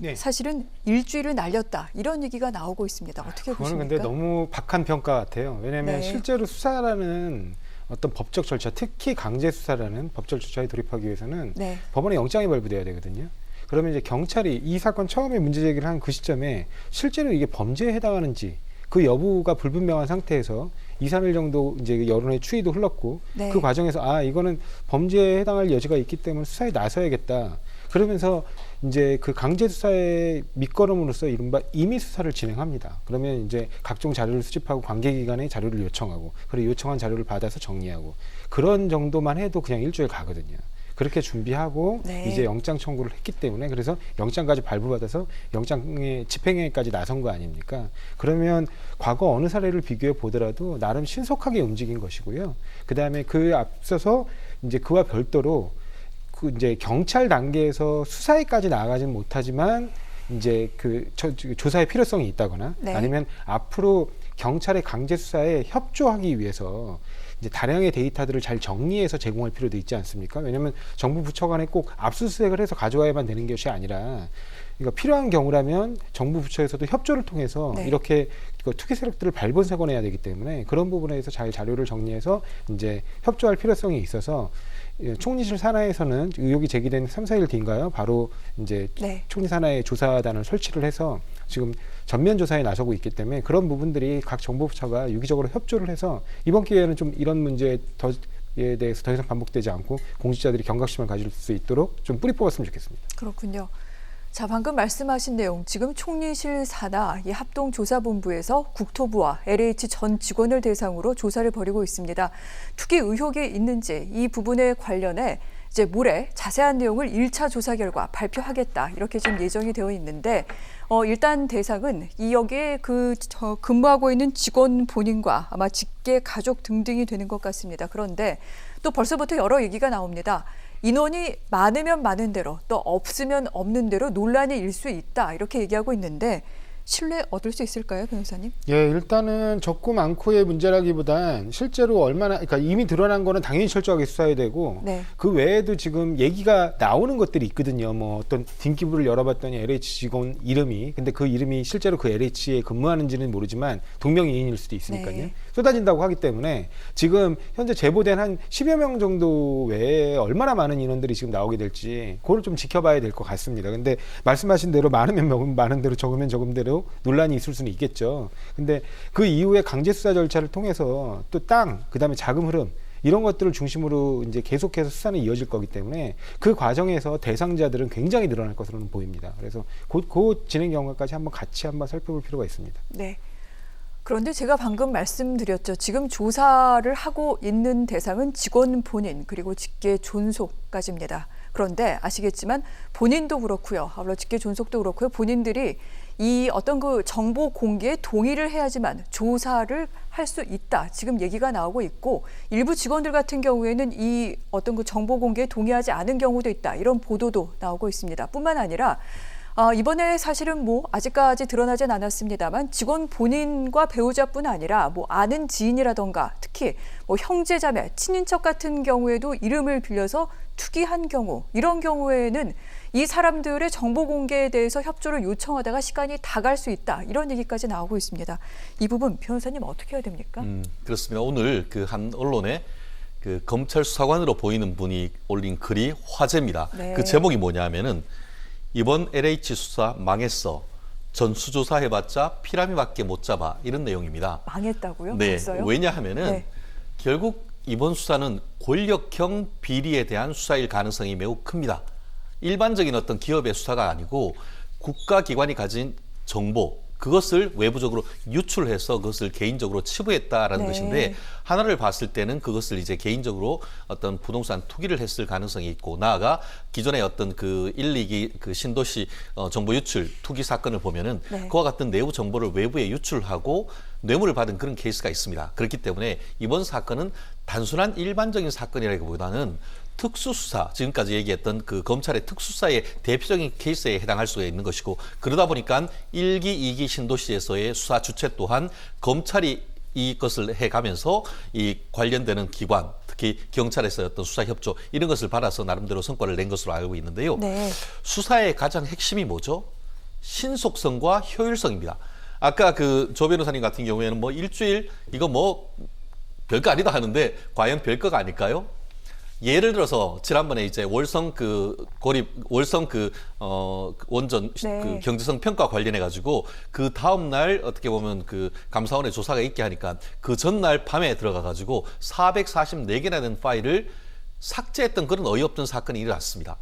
네. 사실은 일주일을 날렸다 이런 얘기가 나오고 있습니다. 어떻게 그거는 보십니까? 근데 너무 박한 평가 같아요. 왜냐하면 네. 실제로 수사라는 어떤 법적 절차, 특히 강제 수사라는 법적 절차에 돌입하기 위해서는 네. 법원에 영장이 발부돼야 되거든요. 그러면 이제 경찰이 이 사건 처음에 문제 제기를 한 그 시점에 실제로 이게 범죄에 해당하는지 그 여부가 불분명한 상태에서 2, 3일 정도 이제 여론의 추이도 흘렀고 네. 그 과정에서 이거는 범죄에 해당할 여지가 있기 때문에 수사에 나서야겠다. 그러면서 이제 그 강제 수사의 밑거름으로서 이른바 임의 수사를 진행합니다. 그러면 이제 각종 자료를 수집하고 관계기관에 자료를 요청하고 그리고 요청한 자료를 받아서 정리하고 그런 정도만 해도 그냥 일주일 가거든요. 그렇게 준비하고 네. 이제 영장 청구를 했기 때문에 그래서 영장까지 발부받아서 영장의 집행에까지 나선 거 아닙니까? 그러면 과거 어느 사례를 비교해 보더라도 나름 신속하게 움직인 것이고요. 그 다음에 그 앞서서 이제 그와 별도로 그 이제 경찰 단계에서 수사에까지 나아가지는 못하지만 이제 그 조사의 필요성이 있다거나 네. 아니면 앞으로 경찰의 강제 수사에 협조하기 위해서 이제 다량의 데이터들을 잘 정리해서 제공할 필요도 있지 않습니까? 왜냐하면 정부 부처 간에 꼭 압수수색을 해서 가져와야만 되는 것이 아니라 그러니까 필요한 경우라면 정부 부처에서도 협조를 통해서 네. 이렇게 투기 세력들을 발본색원해야 되기 때문에 그런 부분에서 잘 자료를 정리해서 이제 협조할 필요성이 있어서 총리실 산하에서는 의혹이 제기된 3, 4일 뒤인가요? 바로 이제 네. 총리 산하의 조사단을 설치를 해서 지금 전면 조사에 나서고 있기 때문에 그런 부분들이 각 정보부처가 유기적으로 협조를 해서 이번 기회에는 좀 이런 문제에 대해서 더 이상 반복되지 않고 공직자들이 경각심을 가질 수 있도록 좀 뿌리 뽑았으면 좋겠습니다. 그렇군요. 자, 방금 말씀하신 내용, 지금 총리실 산하 이 합동조사본부에서 국토부와 LH 전 직원을 대상으로 조사를 벌이고 있습니다. 투기 의혹이 있는지 이 부분에 관련해 이제 모레 자세한 내용을 1차 조사 결과 발표하겠다 이렇게 지금 예정이 되어 있는데 일단 대상은 이 여기에 근무하고 있는 직원 본인과 아마 직계 가족 등등이 되는 것 같습니다. 그런데 또 벌써부터 여러 얘기가 나옵니다. 인원이 많으면 많은 대로 또 없으면 없는 대로 논란이 일 수 있다 이렇게 얘기하고 있는데 신뢰 얻을 수 있을까요, 변호사님? 예, 일단은 적고 많고의 문제라기보단 실제로 얼마나, 그러니까 이미 드러난 거는 당연히 철저하게 수사해야 되고, 네. 그 외에도 지금 얘기가 나오는 것들이 있거든요. 뭐 어떤 딩기부를 열어봤더니 LH 직원 이름이, 근데 그 이름이 실제로 그 LH에 근무하는지는 모르지만 동명이인일 수도 있으니까요. 네. 쏟아진다고 하기 때문에 지금 현재 제보된 한 10여 명 정도 외에 얼마나 많은 인원들이 지금 나오게 될지 그걸 좀 지켜봐야 될 것 같습니다. 근데 말씀하신 대로 많으면 많은 대로 적으면 적은 대로 논란이 있을 수는 있겠죠. 근데 그 이후에 강제 수사 절차를 통해서 또 그다음에 자금 흐름 이런 것들을 중심으로 이제 계속해서 수사는 이어질 거기 때문에 그 과정에서 대상자들은 굉장히 늘어날 것으로는 보입니다. 그래서 그 진행 경과까지 같이 한번 살펴볼 필요가 있습니다. 네. 그런데 제가 방금 말씀드렸죠. 지금 조사를 하고 있는 대상은 직원 본인 그리고 직계 존속까지입니다. 그런데 아시겠지만 본인도 그렇고요. 아울러 직계 존속도 그렇고요. 본인들이 이 어떤 그 정보 공개에 동의를 해야지만 조사를 할 수 있다. 지금 얘기가 나오고 있고 일부 직원들 같은 경우에는 이 어떤 그 정보 공개에 동의하지 않은 경우도 있다. 이런 보도도 나오고 있습니다. 뿐만 아니라 이번에 사실은 아직까지 드러나진 않았습니다만 직원 본인과 배우자뿐 아니라 아는 지인이라던가 특히 형제 자매, 친인척 같은 경우에도 이름을 빌려서 투기한 경우 이런 경우에는 이 사람들의 정보 공개에 대해서 협조를 요청하다가 시간이 다 갈 수 있다. 이런 얘기까지 나오고 있습니다. 이 부분 변호사님 어떻게 해야 됩니까? 그렇습니다. 오늘 그 한 언론에 그 검찰 수사관으로 보이는 분이 올린 글이 화제입니다. 네. 그 제목이 뭐냐면은 이번 LH 수사 망했어. 전수조사 해봤자 피라미밖에 못 잡아. 이런 내용입니다. 망했다고요? 네. 벌써요? 왜냐하면은 네. 결국 이번 수사는 권력형 비리에 대한 수사일 가능성이 매우 큽니다. 일반적인 어떤 기업의 수사가 아니고 국가기관이 가진 정보, 그것을 외부적으로 유출해서 그것을 개인적으로 치부했다라는 네. 것인데 하나를 봤을 때는 그것을 이제 개인적으로 어떤 부동산 투기를 했을 가능성이 있고 나아가 기존의 어떤 그 1, 2기 그 신도시 정보 유출 투기 사건을 보면은 네. 그와 같은 내부 정보를 외부에 유출하고 뇌물을 받은 그런 케이스가 있습니다. 그렇기 때문에 이번 사건은 단순한 일반적인 사건이라기보다는 특수수사, 지금까지 얘기했던 그 검찰의 특수수사의 대표적인 케이스에 해당할 수가 있는 것이고 그러다 보니까 1기, 2기 신도시에서의 수사 주체 또한 검찰이 이것을 해가면서 이 관련되는 기관, 특히 경찰에서의 어떤 수사 협조 이런 것을 받아서 나름대로 성과를 낸 것으로 알고 있는데요. 네. 수사의 가장 핵심이 뭐죠? 신속성과 효율성입니다. 아까 그 조 변호사님 같은 경우에는 뭐 일주일 이거 뭐 별거 아니다 하는데 과연 별거가 아닐까요? 예를 들어서 지난번에 이제 월성 그 고립 월성 그 원전 네. 그 경제성 평가 관련해 가지고 그 다음 날 어떻게 보면 그 감사원의 조사가 있게 하니까 그 전날 밤에 들어가 가지고 444개나 되는 파일을 삭제했던 그런 어이없던 사건이 일어났습니다.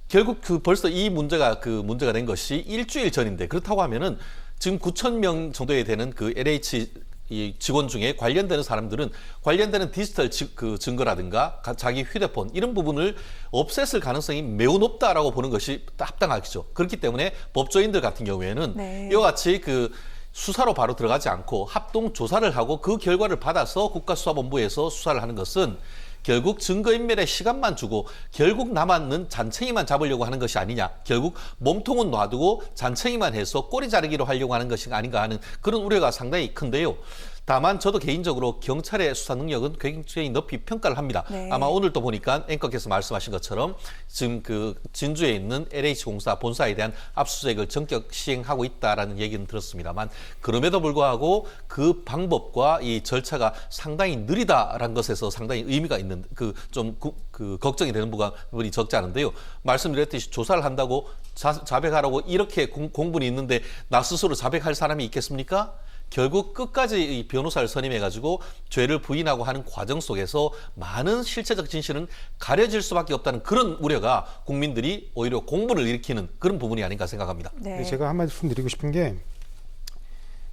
결국 그 벌써 이 문제가 된 것이 일주일 전인데, 그렇다고 하면은 지금 9,000명 정도에 되는 그 LH 이 직원 중에 관련되는 사람들은 관련되는 디지털 증거라든가 자기 휴대폰 이런 부분을 없앴을 가능성이 매우 높다라고 보는 것이 합당하겠죠. 그렇기 때문에 법조인들 같은 경우에는 네. 이와 같이 그 수사로 바로 들어가지 않고 합동 조사를 하고 그 결과를 받아서 국가수사본부에서 수사를 하는 것은 결국 증거인멸에 시간만 주고 결국 남았는 잔챙이만 잡으려고 하는 것이 아니냐. 결국 몸통은 놔두고 잔챙이만 해서 꼬리 자르기로 하려고 하는 것이 아닌가 하는 그런 우려가 상당히 큰데요. 다만 저도 개인적으로 경찰의 수사 능력은 굉장히 높이 평가를 합니다. 네. 아마 오늘도 보니까 앵커께서 말씀하신 것처럼 지금 그 진주에 있는 LH공사 본사에 대한 압수수색을 전격 시행하고 있다라는 얘기는 들었습니다만, 그럼에도 불구하고 그 방법과 이 절차가 상당히 느리다라는 것에서 상당히 의미가 있는 그 걱정이 되는 부분이 적지 않은데요. 말씀드렸듯이 조사를 한다고 자백하라고 이렇게 공분이 있는데 나 스스로 자백할 사람이 있겠습니까? 결국 끝까지 이 변호사를 선임해가지고 죄를 부인하고 하는 과정 속에서 많은 실체적 진실은 가려질 수밖에 없다는 그런 우려가 국민들이 오히려 공분을 일으키는 그런 부분이 아닌가 생각합니다. 네. 제가 한 말씀 드리고 싶은 게,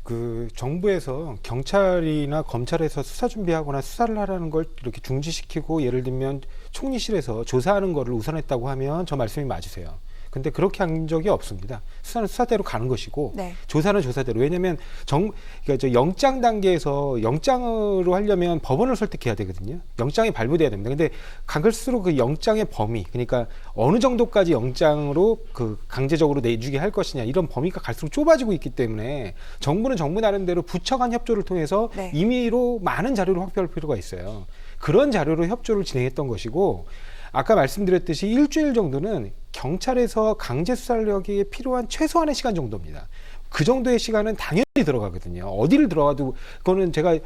그 정부에서 경찰이나 검찰에서 수사 준비하거나 수사를 하라는 걸 이렇게 중지시키고, 예를 들면 총리실에서 조사하는 거를 우선했다고 하면 저 말씀이 맞으세요. 근데 그렇게 한 적이 없습니다. 수사는 수사대로 가는 것이고, 네. 조사는 조사대로. 왜냐하면 그러니까 저 영장 단계에서 영장으로 하려면 법원을 설득해야 되거든요. 영장이 발부돼야 됩니다. 근데 갈수록 그 영장의 범위, 그러니까 어느 정도까지 영장으로 그 강제적으로 내주게 할 것이냐, 이런 범위가 갈수록 좁아지고 있기 때문에 정부는 정부 나름대로 부처 간 협조를 통해서 네. 임의로 많은 자료를 확보할 필요가 있어요. 그런 자료로 협조를 진행했던 것이고, 아까 말씀드렸듯이 일주일 정도는 경찰에서 강제 수사력이 필요한 최소한의 시간 정도입니다. 그 정도의 시간은 당연히 들어가거든요. 어디를 들어가도, 그거는 제가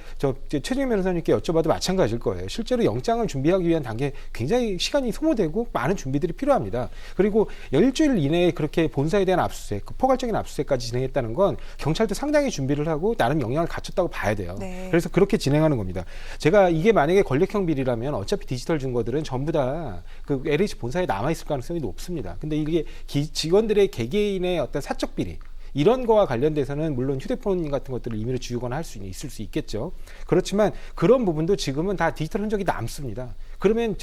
최재형 변호사님께 여쭤봐도 마찬가지일 거예요. 실제로 영장을 준비하기 위한 단계에 굉장히 시간이 소모되고 많은 준비들이 필요합니다. 그리고 일주일 이내에 그렇게 본사에 대한 압수수색, 포괄적인 압수수색까지 진행했다는 건 경찰도 상당히 준비를 하고 나름 역량을 갖췄다고 봐야 돼요. 네. 그래서 그렇게 진행하는 겁니다. 제가 이게 만약에 권력형 비리라면 어차피 디지털 증거들은 전부 다 그 LH 본사에 남아있을 가능성이 높습니다. 근데 이게 직원들의 개개인의 어떤 사적 비리, 이런 거와 관련돼서는 물론 휴대폰 같은 것들을 임의로 지우거나 할 수 있을 수 있겠죠. 그렇지만 그런 부분도 지금은 다 디지털 흔적이 남습니다. 그러면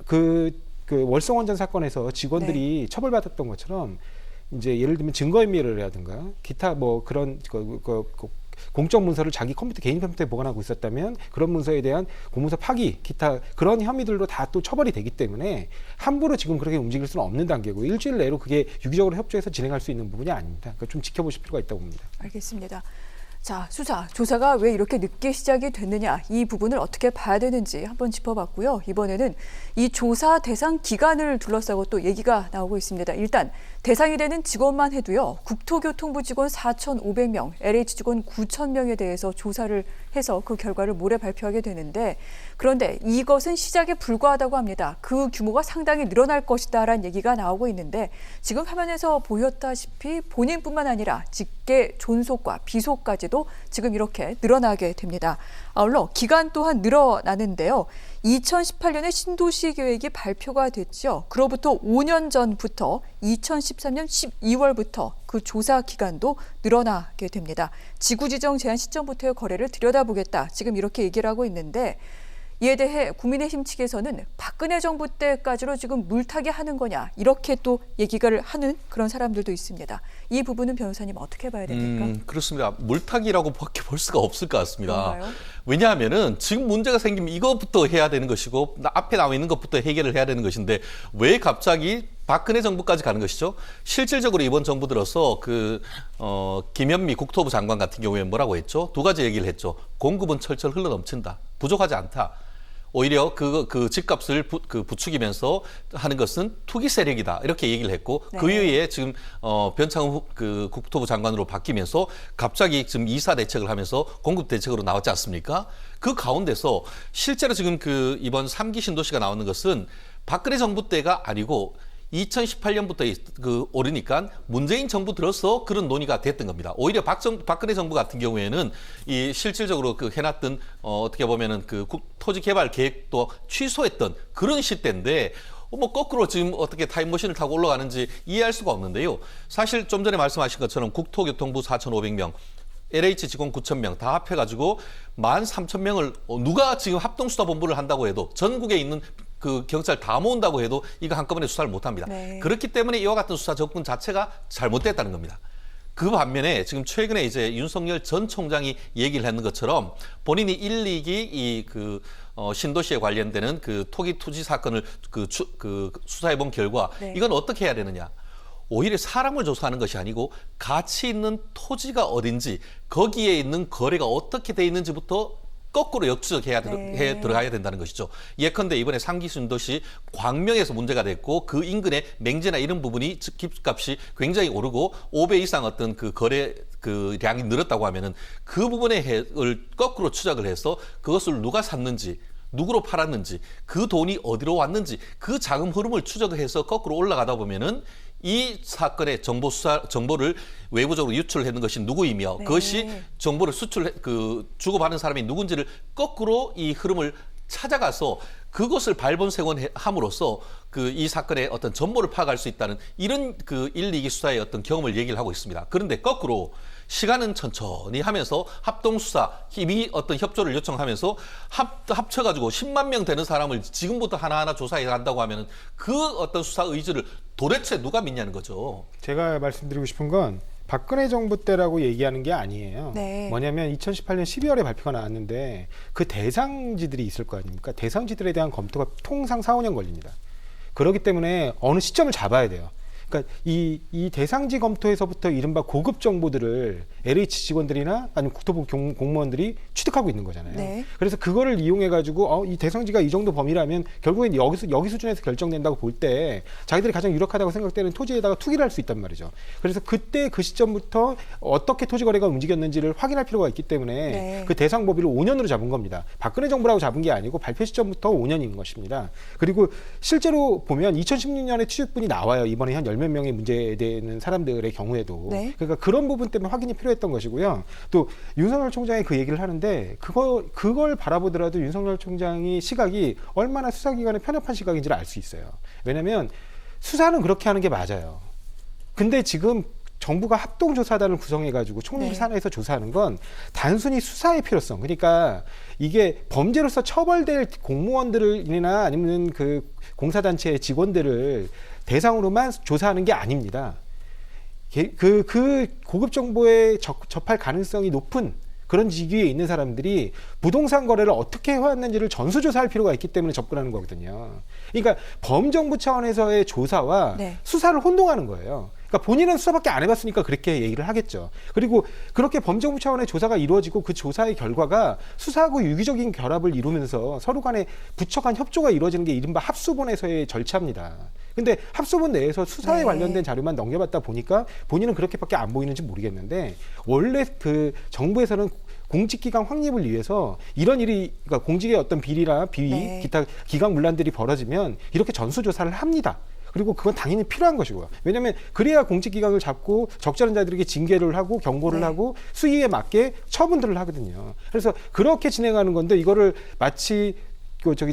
그 월성원전 사건에서 직원들이 처벌받았던 것처럼 이제 예를 들면 증거인멸이라든가 기타 뭐 그런 공적 문서를 자기 개인 컴퓨터에 보관하고 있었다면 그런 문서에 대한 공문서 파기, 기타 그런 혐의들로 다 또 처벌이 되기 때문에 함부로 지금 그렇게 움직일 수는 없는 단계고, 일주일 내로 그게 유기적으로 협조해서 진행할 수 있는 부분이 아닙니다. 그러니까 좀 지켜보실 필요가 있다고 봅니다. 알겠습니다. 자, 조사가 왜 이렇게 늦게 시작이 됐느냐, 이 부분을 어떻게 봐야 되는지 한번 짚어봤고요. 이번에는 이 조사 대상 기간을 둘러싸고 또 얘기가 나오고 있습니다. 일단 대상이 되는 직원만 해도요, 국토교통부 직원 4,500명, LH 직원 9,000명에 대해서 조사를 해서 그 결과를 모레 발표하게 되는데, 그런데 이것은 시작에 불과하다고 합니다. 그 규모가 상당히 늘어날 것이다라는 얘기가 나오고 있는데, 지금 화면에서 보였다시피 본인뿐만 아니라 직계 존속과 비속까지도 지금 이렇게 늘어나게 됩니다. 아울러 기간 또한 늘어나는데요. 2018년에 신도시 계획이 발표가 됐죠. 그로부터 5년 전부터 2013년 12월부터 그 조사 기간도 늘어나게 됩니다. 지구지정 제한 시점부터의 거래를 들여다보겠다, 지금 이렇게 얘기를 하고 있는데, 이에 대해 국민의힘 측에서는 박근혜 정부 때까지로 지금 물타기 하는 거냐, 이렇게 또 얘기를 하는 그런 사람들도 있습니다. 이 부분은 변호사님 어떻게 봐야 됩니까? 그렇습니다. 물타기라고 밖에 볼 수가 없을 것 같습니다. 그런가요? 왜냐하면은 지금 문제가 생기면 이것부터 해야 되는 것이고 앞에 나와 있는 것부터 해결을 해야 되는 것인데, 왜 갑자기 박근혜 정부까지 가는 것이죠? 실질적으로 이번 정부 들어서 김현미 국토부 장관 같은 경우에 뭐라고 했죠? 두 가지 얘기를 했죠. 공급은 철철 흘러넘친다. 부족하지 않다. 오히려 그 집값을 부추기면서 하는 것은 투기 세력이다 이렇게 얘기를 했고 네. 그 이후에 지금 변창흠 그 국토부 장관으로 바뀌면서 갑자기 지금 이사 대책을 하면서 공급 대책으로 나왔지 않습니까? 그 가운데서 실제로 지금 그 이번 3기 신도시가 나오는 것은 박근혜 정부 때가 아니고 2018년부터 오르니까 문재인 정부 들어서 그런 논의가 됐던 겁니다. 오히려 박근혜 정부 같은 경우에는 이 실질적으로 그 해놨던 어떻게 보면은 그 토지 개발 계획도 취소했던 그런 시대인데 뭐 거꾸로 지금 어떻게 타임머신을 타고 올라가는지 이해할 수가 없는데요. 사실 좀 전에 말씀하신 것처럼 국토교통부 4,500명, LH 직원 9,000명 다 합해가지고 13,000명을 누가 지금 합동수사본부를 한다고 해도 전국에 있는 그 경찰 다 모은다고 해도 이거 한꺼번에 수사를 못합니다. 네. 그렇기 때문에 이와 같은 수사 접근 자체가 잘못됐다는 겁니다. 그 반면에 지금 최근에 이제 윤석열 전 총장이 얘기를 했는 것처럼 본인이 1, 2기 신도시에 관련되는 그 토기 투지 사건을 수사해 본 결과 네. 이건 어떻게 해야 되느냐? 오히려 사람을 조사하는 것이 아니고 가치 있는 토지가 어딘지 거기에 있는 거래가 어떻게 돼 있는지부터 거꾸로 역추적해야 네. 들어가야 된다는 것이죠. 예컨대 이번에 3기 신도시 광명에서 문제가 됐고 그 인근의 맹지나 이런 부분이 집값이 굉장히 오르고 5배 이상 어떤 그 거래 그 량이 늘었다고 하면은 그 부분의 을 거꾸로 추적을 해서 그것을 누가 샀는지 누구로 팔았는지 그 돈이 어디로 왔는지 그 자금 흐름을 추적해서 거꾸로 올라가다 보면은 이 사건의 정보를 외부적으로 유출했는 것이 누구이며 네. 그것이 정보를 주고받은 사람이 누군지를 거꾸로 이 흐름을 찾아가서 그것을 발본색원함으로써 이 사건의 어떤 전모를 파악할 수 있다는 이런 1, 2기 수사의 어떤 경험을 얘기를 하고 있습니다. 그런데 거꾸로 시간은 천천히 하면서 합동수사, 힘이 어떤 협조를 요청하면서 합쳐가지고 10만 명 되는 사람을 지금부터 하나하나 조사해 간다고 하면은 그 어떤 수사 의지를 도대체 누가 믿냐는 거죠. 제가 말씀드리고 싶은 건 박근혜 정부 때라고 얘기하는 게 아니에요. 네. 뭐냐면 2018년 12월에 발표가 나왔는데 그 대상지들이 있을 거 아닙니까? 대상지들에 대한 검토가 통상 4, 5년 걸립니다. 그렇기 때문에 어느 시점을 잡아야 돼요. 그러니까 이 대상지 검토에서부터 이른바 고급 정보들을 LH 직원들이나 아니면 국토부 공무원들이 취득하고 있는 거잖아요. 네. 그래서 그거를 이용해 가지고 이 대상지가 이 정도 범위라면 결국엔 여기 수준에서 결정된다고 볼 때 자기들이 가장 유력하다고 생각되는 토지에다가 투기를 할 수 있단 말이죠. 그래서 그때 그 시점부터 어떻게 토지 거래가 움직였는지를 확인할 필요가 있기 때문에 네. 그 대상 범위를 5년으로 잡은 겁니다. 박근혜 정부라고 잡은 게 아니고 발표 시점부터 5년인 것입니다. 그리고 실제로 보면 2016년에 취득분이 나와요. 이번에 한 10몇 명의 문제되는 사람들의 경우에도. 네. 그러니까 그런 부분 때문에 확인이 필요했던 것이고요. 또 윤석열 총장이 그 얘기를 하는데 그걸 바라보더라도 윤석열 총장이 시각이 얼마나 수사기관에 편협한 시각인지를 알 수 있어요. 왜냐하면 수사는 그렇게 하는 게 맞아요. 근데 지금 정부가 합동조사단을 구성해가지고 총리 산하에서 조사하는 건 단순히 수사의 필요성. 그러니까 이게 범죄로서 처벌될 공무원들이나 아니면 그 공사단체의 직원들을 대상으로만 조사하는 게 아닙니다. 그 고급 정보에 접할 가능성이 높은 그런 직위에 있는 사람들이 부동산 거래를 어떻게 해왔는지를 전수조사할 필요가 있기 때문에 접근하는 거거든요. 그러니까 범정부 차원에서의 조사와 네. 수사를 혼동하는 거예요. 그러니까 본인은 수사밖에 안 해봤으니까 그렇게 얘기를 하겠죠. 그리고 그렇게 범정부 차원의 조사가 이루어지고 그 조사의 결과가 수사하고 유기적인 결합을 이루면서 서로 간에 부처 간 협조가 이루어지는 게 이른바 합수본에서의 절차입니다. 근데 합수본 내에서 수사에 네. 관련된 자료만 넘겨봤다 보니까 본인은 그렇게밖에 안 보이는지 모르겠는데 원래 그 정부에서는 공직기강 확립을 위해서 이런 일이 그러니까 공직의 어떤 비리나 비위 네. 기타 기강 문란들이 벌어지면 이렇게 전수조사를 합니다. 그리고 그건 당연히 필요한 것이고요. 왜냐하면 그래야 공직기강을 잡고 적절한 자들에게 징계를 하고 경고를 네. 하고 수위에 맞게 처분들을 하거든요. 그래서 그렇게 진행하는 건데 이거를 마치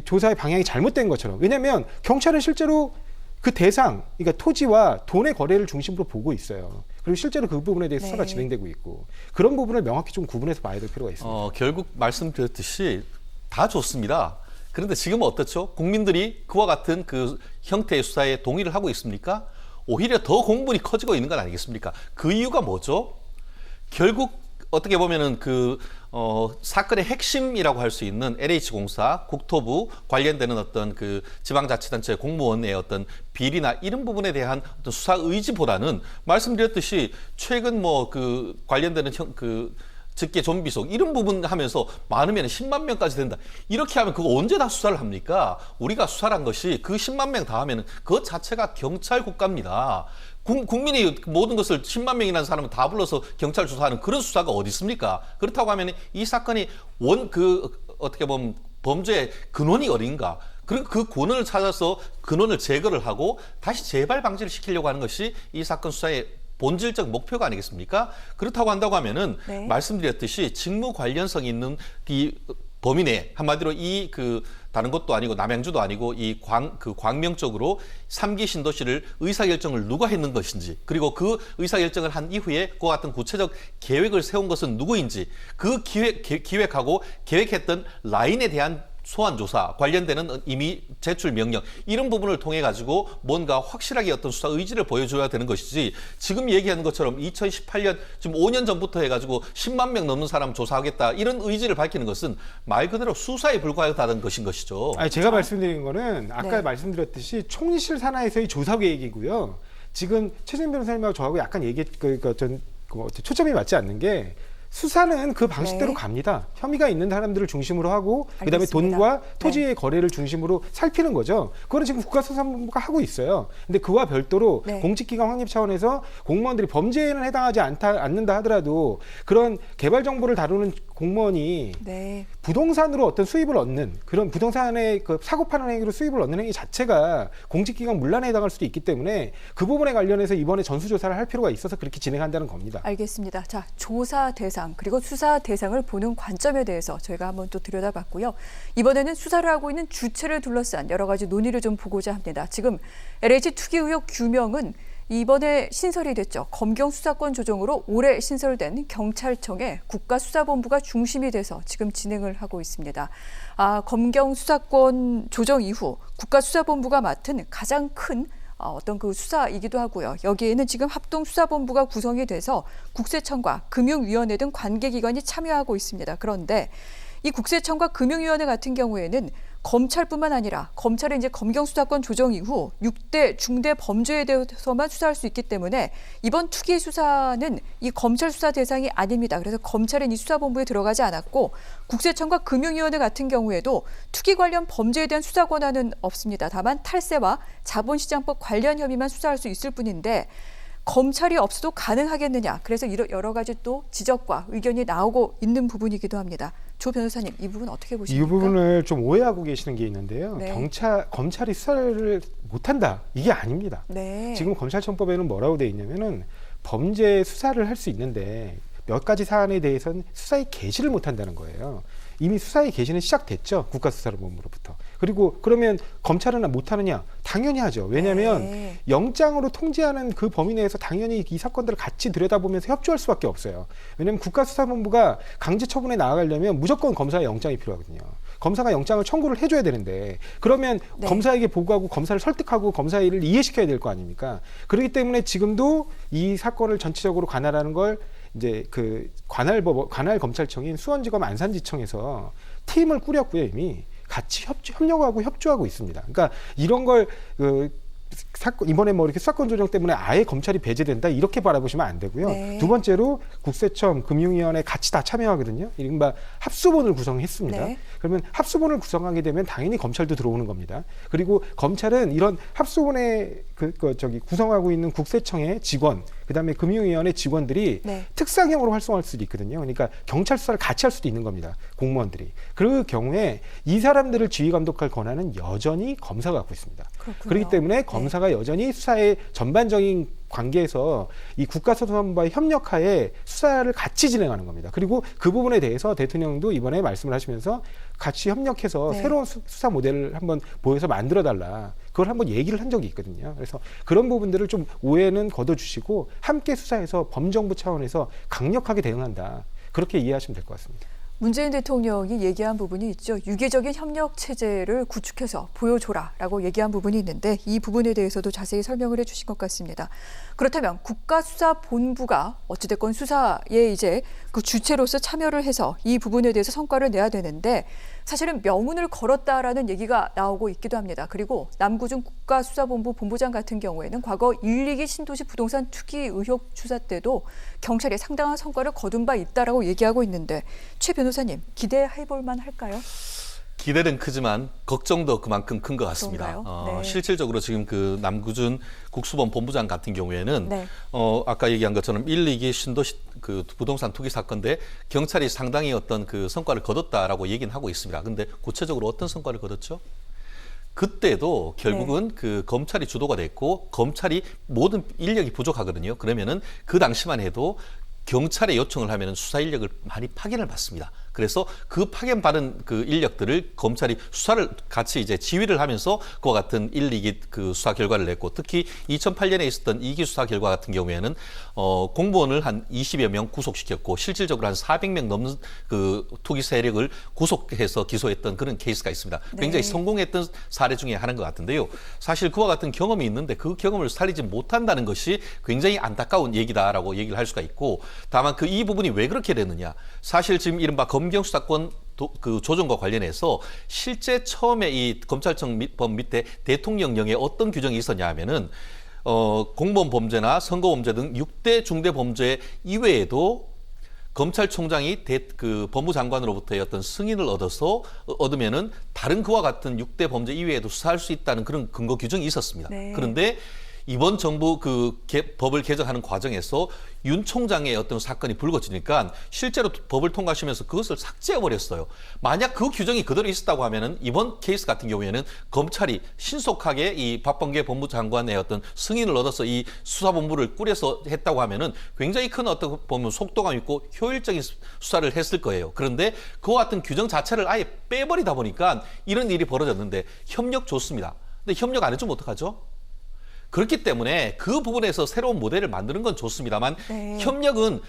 조사의 방향이 잘못된 것처럼. 왜냐하면 경찰은 실제로 그 대상, 그러니까 토지와 돈의 거래를 중심으로 보고 있어요. 그리고 실제로 그 부분에 대해서 수사가 네. 진행되고 있고 그런 부분을 명확히 좀 구분해서 봐야 될 필요가 있습니다. 결국 말씀드렸듯이 다 좋습니다. 그런데 지금은 어떻죠? 국민들이 그와 같은 그 형태의 수사에 동의를 하고 있습니까? 오히려 더 공분이 커지고 있는 건 아니겠습니까? 그 이유가 뭐죠? 결국 어떻게 보면은 사건의 핵심이라고 할 수 있는 LH공사, 국토부 관련되는 어떤 그 지방자치단체 공무원의 어떤 비리나 이런 부분에 대한 어떤 수사 의지보다는 말씀드렸듯이 최근 관련되는 직계 좀비속 이런 부분 하면서 많으면 10만 명까지 된다. 이렇게 하면 그거 언제 다 수사를 합니까? 우리가 수사한 것이 그 10만 명 다 하면은 그 자체가 경찰 국가입니다. 국민이 모든 것을 10만 명이라는 사람을 다 불러서 경찰 수사하는 그런 수사가 어디 있습니까? 그렇다고 하면 이 사건이 어떻게 보면 범죄의 근원이 어딘가? 그 근원을 찾아서 근원을 제거를 하고 다시 재발 방지를 시키려고 하는 것이 이 사건 수사의 본질적 목표가 아니겠습니까? 그렇다고 한다고 하면은 네. 말씀드렸듯이 직무 관련성이 있는 이 범위 내에 한마디로 다른 것도 아니고 남양주도 아니고 광명 쪽으로 3기 신도시를 의사결정을 누가 했는 것인지, 그리고 그 의사결정을 한 이후에 그와 같은 구체적 계획을 세운 것은 누구인지, 그 기획하고 계획했던 라인에 대한 소환 조사 관련되는 이미 제출 명령 이런 부분을 통해 가지고 뭔가 확실하게 어떤 수사 의지를 보여줘야 되는 것이지, 지금 얘기하는 것처럼 2018년 지금 5년 전부터 해가지고 10만 명 넘는 사람 조사하겠다 이런 의지를 밝히는 것은 말 그대로 수사에 불과하다는 것인 것이죠. 아니, 제가 말씀드린 거는 아까 네. 말씀드렸듯이 총리실 산하에서의 조사 계획이고요. 지금 최진 변호사님하고 저하고 약간 초점이 맞지 않는 게, 수사는 그 방식대로 네. 갑니다. 혐의가 있는 사람들을 중심으로 하고 그다음에 알겠습니다. 돈과 네. 토지의 거래를 중심으로 살피는 거죠. 그거는 지금 국가수사본부가 하고 있어요. 근데 그와 별도로 네. 공직기관 확립 차원에서 공무원들이 범죄에는 해당하지 않는다 하더라도 그런 개발 정보를 다루는 공무원이 네. 부동산으로 어떤 수입을 얻는, 그런 부동산의 그 사고 파는 행위로 수입을 얻는 행위 자체가 공직기관 문란에 해당할 수도 있기 때문에 그 부분에 관련해서 이번에 전수조사를 할 필요가 있어서 그렇게 진행한다는 겁니다. 알겠습니다. 자, 조사 대상 그리고 수사 대상을 보는 관점에 대해서 저희가 한번 또 들여다봤고요. 이번에는 수사를 하고 있는 주체를 둘러싼 여러 가지 논의를 좀 보고자 합니다. 지금 LH 투기 의혹 규명은 이번에 신설이 됐죠. 검경 수사권 조정으로 올해 신설된 경찰청의 국가수사본부가 중심이 돼서 지금 진행을 하고 있습니다. 검경 수사권 조정 이후 국가수사본부가 맡은 가장 큰 어떤 그 수사이기도 하고요. 여기에는 지금 합동수사본부가 구성이 돼서 국세청과 금융위원회 등 관계기관이 참여하고 있습니다. 그런데 이 국세청과 금융위원회 같은 경우에는 검찰뿐만 아니라 검찰이 이제 검경 수사권 조정 이후 6대 중대 범죄에 대해서만 수사할 수 있기 때문에 이번 투기 수사는 이 검찰 수사 대상이 아닙니다. 그래서 검찰은 이 수사본부에 들어가지 않았고 국세청과 금융위원회 같은 경우에도 투기 관련 범죄에 대한 수사 권한은 없습니다. 다만 탈세와 자본시장법 관련 혐의만 수사할 수 있을 뿐인데 검찰이 없어도 가능하겠느냐. 그래서 여러 가지 또 지적과 의견이 나오고 있는 부분이기도 합니다. 조 변호사님, 이 부분 어떻게 보십니까? 이 부분을 좀 오해하고 계시는 게 있는데요. 네. 검찰이 수사를 못한다, 이게 아닙니다. 네. 지금 검찰청법에는 뭐라고 돼 있냐면은 범죄 수사를 할 수 있는데 몇 가지 사안에 대해서는 수사의 개시를 못한다는 거예요. 이미 수사의 개시는 시작됐죠. 국가수사본부로부터. 그리고 그러면 검찰은 못하느냐? 당연히 하죠. 왜냐하면 네. 영장으로 통지하는 그 범위 내에서 당연히 이 사건들을 같이 들여다보면서 협조할 수밖에 없어요. 왜냐하면 국가수사본부가 강제 처분에 나아가려면 무조건 검사의 영장이 필요하거든요. 검사가 영장을 청구를 해줘야 되는데, 그러면 네. 검사에게 보고하고 검사를 설득하고 검사의 일을 이해시켜야 될 거 아닙니까? 그렇기 때문에 지금도 이 사건을 전체적으로 관할하는 걸 이제 그 관할 검찰청인 수원지검 안산지청에서 팀을 꾸렸고요. 이미 같이 협력하고 협조하고 있습니다. 그러니까 이런 걸 이번에 뭐 이렇게 수사권 조정 때문에 아예 검찰이 배제된다 이렇게 바라보시면 안 되고요. 네. 두 번째로 국세청, 금융위원회 같이 다 참여하거든요. 이른바 합수본을 구성했습니다. 네. 그러면 합수본을 구성하게 되면 당연히 검찰도 들어오는 겁니다. 그리고 검찰은 이런 합수본에 구성하고 있는 국세청의 직원, 그다음에 금융위원회 직원들이 네. 특상형으로 활동할 수도 있거든요. 그러니까 경찰 수사를 같이 할 수도 있는 겁니다. 공무원들이. 그 경우에 이 사람들을 지휘 감독할 권한은 여전히 검사가 갖고 있습니다. 그렇군요. 그렇기 때문에 검사가 여전히 수사의 전반적인 관계에서 이 국가수사본부와의 협력하에 수사를 같이 진행하는 겁니다. 그리고 그 부분에 대해서 대통령도 이번에 말씀을 하시면서 같이 협력해서 네. 새로운 수사 모델을 한번 보여서 만들어달라. 그걸 한번 얘기를 한 적이 있거든요. 그래서 그런 부분들을 좀 오해는 걷어주시고 함께 수사해서 범정부 차원에서 강력하게 대응한다. 그렇게 이해하시면 될 것 같습니다. 문재인 대통령이 얘기한 부분이 있죠. 유기적인 협력 체제를 구축해서 보여줘라라고 얘기한 부분이 있는데 이 부분에 대해서도 자세히 설명을 해주신 것 같습니다. 그렇다면 국가수사본부가 어찌됐건 수사에 이제 그 주체로서 참여를 해서 이 부분에 대해서 성과를 내야 되는데 사실은 명운을 걸었다라는 얘기가 나오고 있기도 합니다. 그리고 남구준 국가수사본부 본부장 같은 경우에는 과거 1, 2기 신도시 부동산 투기 의혹 수사 때도 경찰이 상당한 성과를 거둔 바 있다라고 얘기하고 있는데 최 변호사님 기대해볼 만할까요? 기대는 크지만 걱정도 그만큼 큰 것 같습니다. 그런가요? 네. 실질적으로 지금 그 남구준 국수본 본부장 같은 경우에는 네. 아까 얘기한 것처럼 1, 2기 신도시 그 부동산 투기 사건인데 경찰이 상당히 어떤 그 성과를 거뒀다라고 얘기는 하고 있습니다. 근데 구체적으로 어떤 성과를 거뒀죠? 그때도 결국은 그 검찰이 주도가 됐고 검찰이 모든 인력이 부족하거든요. 그러면은 그 당시만 해도 경찰에 요청을 하면 수사 인력을 많이 파견을 받습니다. 그래서 그 파견받은 그 인력들을 검찰이 수사를 같이 이제 지휘를 하면서 그와 같은 1, 2기 그 수사 결과를 냈고 특히 2008년에 있었던 2기 수사 결과 같은 경우에는 공무원을 한 20여 명 구속시켰고 실질적으로 한 400명 넘는 그 투기 세력을 구속해서 기소했던 그런 케이스가 있습니다. 굉장히 네. 성공했던 사례 중에 하나인 것 같은데요. 사실 그와 같은 경험이 있는데 그 경험을 살리지 못한다는 것이 굉장히 안타까운 얘기다라고 얘기를 할 수가 있고 다만 그 이 부분이 왜 그렇게 됐느냐. 사실 지금 이른바 검경 수사권 그 조정과 관련해서 실제 처음에 이 검찰청법 밑에 대통령령에 어떤 규정이 있었냐 하면은 공무원 범죄나 선거 범죄 등 6대 중대 범죄 이외에도 검찰총장이 그 법무장관으로부터의 어떤 승인을 얻으면은 다른 그와 같은 6대 범죄 이외에도 수사할 수 있다는 그런 근거 규정이 있었습니다. 네. 그런데 이번 정부 그 법을 개정하는 과정에서 윤 총장의 어떤 사건이 불거지니까 실제로 법을 통과하시면서 그것을 삭제해 버렸어요. 만약 그 규정이 그대로 있었다고 하면은 이번 케이스 같은 경우에는 검찰이 신속하게 이 박범계 법무장관의 어떤 승인을 얻어서 이 수사본부를 꾸려서 했다고 하면은 굉장히 큰 어떤 보면 속도감 있고 효율적인 수사를 했을 거예요. 그런데 그와 같은 규정 자체를 아예 빼버리다 보니까 이런 일이 벌어졌는데 협력 좋습니다. 근데 협력 안 해주면 어떡하죠? 그렇기 때문에 그 부분에서 새로운 모델을 만드는 건 좋습니다만 네. 협력은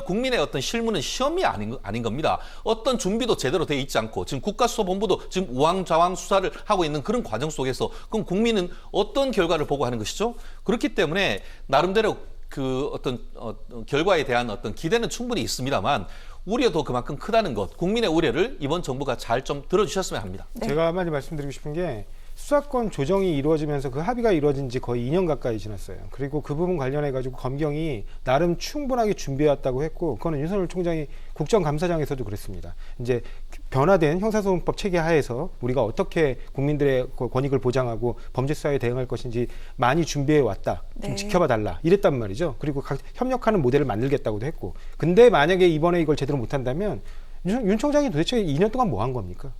국민의 어떤 실무는 시험이 아닌 겁니다. 어떤 준비도 제대로 돼 있지 않고 지금 국가수사본부도 지금 우왕좌왕 수사를 하고 있는 그런 과정 속에서 그럼 국민은 어떤 결과를 보고 하는 것이죠? 그렇기 때문에 나름대로 그 어떤 결과에 대한 어떤 기대는 충분히 있습니다만 우려도 그만큼 크다는 것, 국민의 우려를 이번 정부가 잘 좀 들어주셨으면 합니다. 네. 제가 한마디 말씀드리고 싶은 게 수사권 조정이 이루어지면서 그 합의가 이루어진 지 거의 2년 가까이 지났어요. 그리고 그 부분 관련해 가지고 검경이 나름 충분하게 준비해왔다고 했고 그거는 윤석열 총장이 국정감사장에서도 그랬습니다. 이제 변화된 형사소송법 체계 하에서 우리가 어떻게 국민들의 권익을 보장하고 범죄 수사에 대응할 것인지 많이 준비해 왔다. 좀 네. 지켜봐 달라. 이랬단 말이죠. 그리고 각 협력하는 모델을 만들겠다고도 했고. 근데 만약에 이번에 이걸 제대로 못한다면 윤 총장이 도대체 2년 동안 뭐 한 겁니까?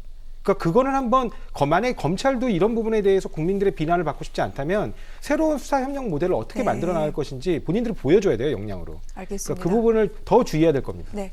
그러니까 그거는 한번 만약에 검찰도 이런 부분에 대해서 국민들의 비난을 받고 싶지 않다면 새로운 수사 협력 모델을 어떻게 네. 만들어 나갈 것인지 본인들이 보여줘야 돼요, 역량으로. 알겠습니다. 그러니까 그 부분을 더 주의해야 될 겁니다. 네.